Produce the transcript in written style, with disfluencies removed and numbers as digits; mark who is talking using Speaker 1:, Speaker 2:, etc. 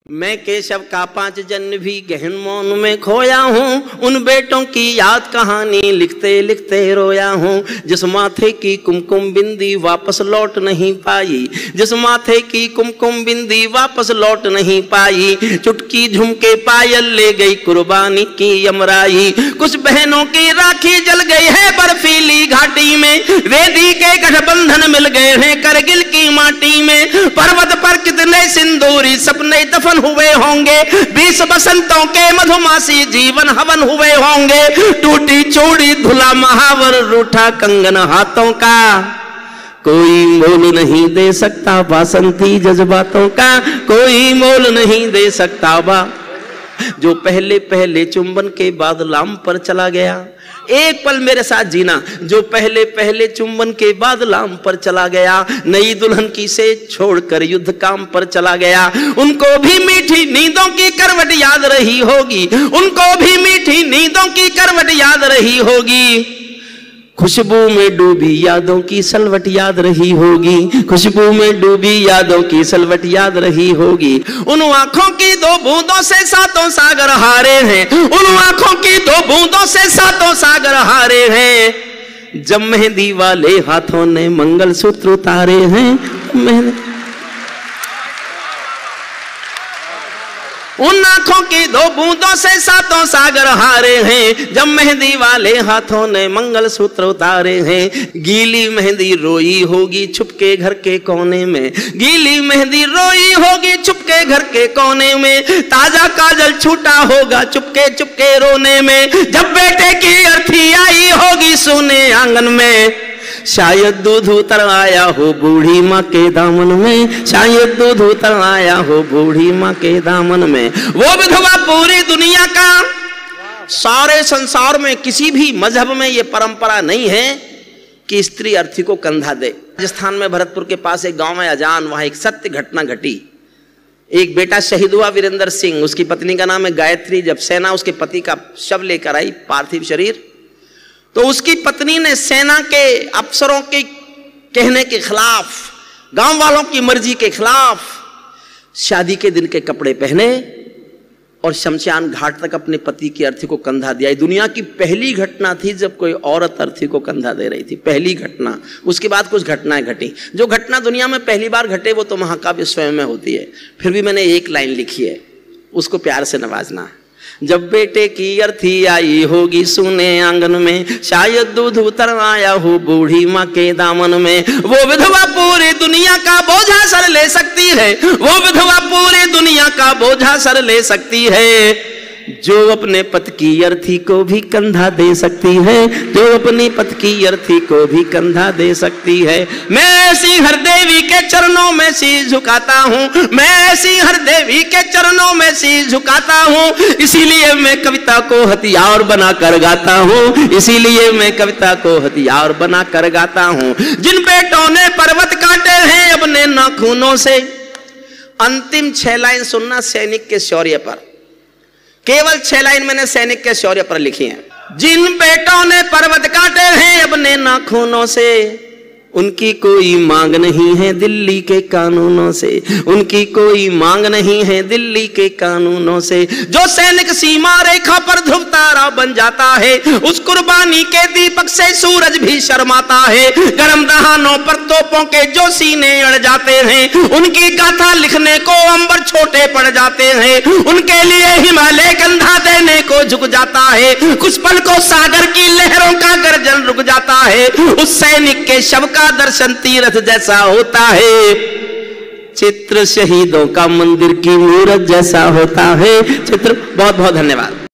Speaker 1: मैं केशव का 5 जन्म भी गहन मौन में खोया हूँ। उन बेटों की याद कहानी लिखते लिखते रोया हूँ। जिस माथे की कुमकुम बिंदी वापस लौट नहीं पाई, जिस माथे की कुमकुम बिंदी वापस लौट नहीं पाई। चुटकी झुमके पायल ले गई कुर्बानी की यमराई। कुछ बहनों की राखी जल गई है बर्फीली घाटी में। वेदी के गठबंधन मिल गए हैं करगिल की माटी में। पर्वत पर कितने सिंदूरी सपने दफन हुए होंगे। 20 बसंतों के मधुमासी जीवन हवन हुए होंगे। टूटी चूड़ी धुला महावर रूठा कंगन हाथों का। कोई मोल नहीं दे सकता बासंती जज्बातों का। कोई मोल नहीं दे सकता बा। जो पहले पहले चुंबन के बाद लाम पर चला गया, एक पल मेरे साथ जीना। जो पहले पहले चुंबन के बाद लाम पर चला गया, नई दुल्हन की से छोड़कर युद्ध काम पर चला गया। उनको भी मीठी नींदों की करवट याद रही होगी। उनको भी मीठी नींदों की करवट याद रही होगी। खुशबू में डूबी यादों की सलवट याद रही होगी। खुशबू में डूबी यादों की सलवट याद रही होगी। उन आंखों की 2 बूंदों से 7 सागर हारे हैं। उन आंखों की 2 बूंदों से 7 सागर हारे हैं। जब मेहंदी वाले हाथों ने मंगलसूत्र उतारे हैं। उन आंखों की 2 बूंदों से 7 सागर हारे हैं। जब मेहंदी वाले हाथों ने मंगलसूत्र उतारे हैं। गीली मेहंदी रोई होगी छुपके घर के कोने में। गीली मेहंदी रोई होगी छुपके घर के कोने में। ताजा काजल छूटा होगा चुपके चुपके रोने में। जब बेटे की अर्थी आई होगी सोने आंगन में। शायद दूध उतर आया हो बूढ़ी माँ के दामन में। शायद दूध उतर आया हो बूढ़ी माँ के दामन में। वो विधवा पूरी दुनिया का, सारे संसार में किसी भी मजहब में ये परंपरा नहीं है कि स्त्री अर्थी को कंधा दे। राजस्थान में भरतपुर के पास एक गांव है अजान, वहां एक सत्य घटना घटी। एक बेटा शहीद हुआ वीरेंद्र सिंह, उसकी पत्नी का नाम है गायत्री। जब सेना उसके पति का शव लेकर आई, पार्थिव शरीर, तो उसकी पत्नी ने सेना के अफसरों के कहने के खिलाफ, गांव वालों की मर्जी के खिलाफ शादी के दिन के कपड़े पहने और शमशान घाट तक अपने पति की अर्थी को कंधा दिया। दुनिया की पहली घटना थी जब कोई औरत अर्थी को कंधा दे रही थी, पहली घटना। उसके बाद कुछ घटनाएं घटी। जो घटना दुनिया में पहली बार घटे वो तो महाकाव्य स्वयं में होती है। फिर भी मैंने एक लाइन लिखी है, उसको प्यार से नवाजना। जब बेटे की अर्थी आई होगी सुने आंगन में। शायद दूध उतर आया हो बूढ़ी माँ के दामन में। वो विधवा पूरी दुनिया का बोझा सर ले सकती है। वो विधवा पूरी दुनिया का बोझा सर ले सकती है। जो अपने पति की अर्थी को भी कंधा दे सकती है। जो अपनी पति की अर्थी को भी कंधा दे सकती है। मैं सिंहर देवी के चरणों में शीश झुकाता हूँ। मैं सिंहर देवी के चरणों में शीश झुकाता हूँ। इसीलिए मैं कविता को हथियार बना कर गाता हूँ। इसीलिए मैं कविता को हथियार बना कर गाता हूँ। जिन बेटों ने पर्वत काटे हैं अपने नाखूनों से। अंतिम 6 लाइन सुनना सैनिक के शौर्य पर। केवल 6 लाइन मैंने सैनिक के शौर्य पर लिखी हैं। जिन बेटों ने पर्वत काटे हैं अपने नाखूनों से। उनकी कोई मांग नहीं है दिल्ली के कानूनों से। उनकी कोई मांग नहीं है दिल्ली के कानूनों से। जो सैनिक सीमा रेखा पर ध्रुव तारा बन जाता है, उस कुर्बानी के दीपक से सूरज भी शर्माता है। गर्म दहानों पर तोपों के जो सीने अड़ जाते हैं, उनकी गाथा लिखने को अंबर छोटे पड़ जाते हैं। उनके लिए हिमालय कंधा देने को झुक जाता है। कुछ पल को सागर की लहरों का गर्जन रुक जाता है। उस सैनिक के शव का दर्शन तीर्थ जैसा होता है। चित्र शहीदों का मंदिर की मूरत जैसा होता है। चित्र। बहुत बहुत धन्यवाद।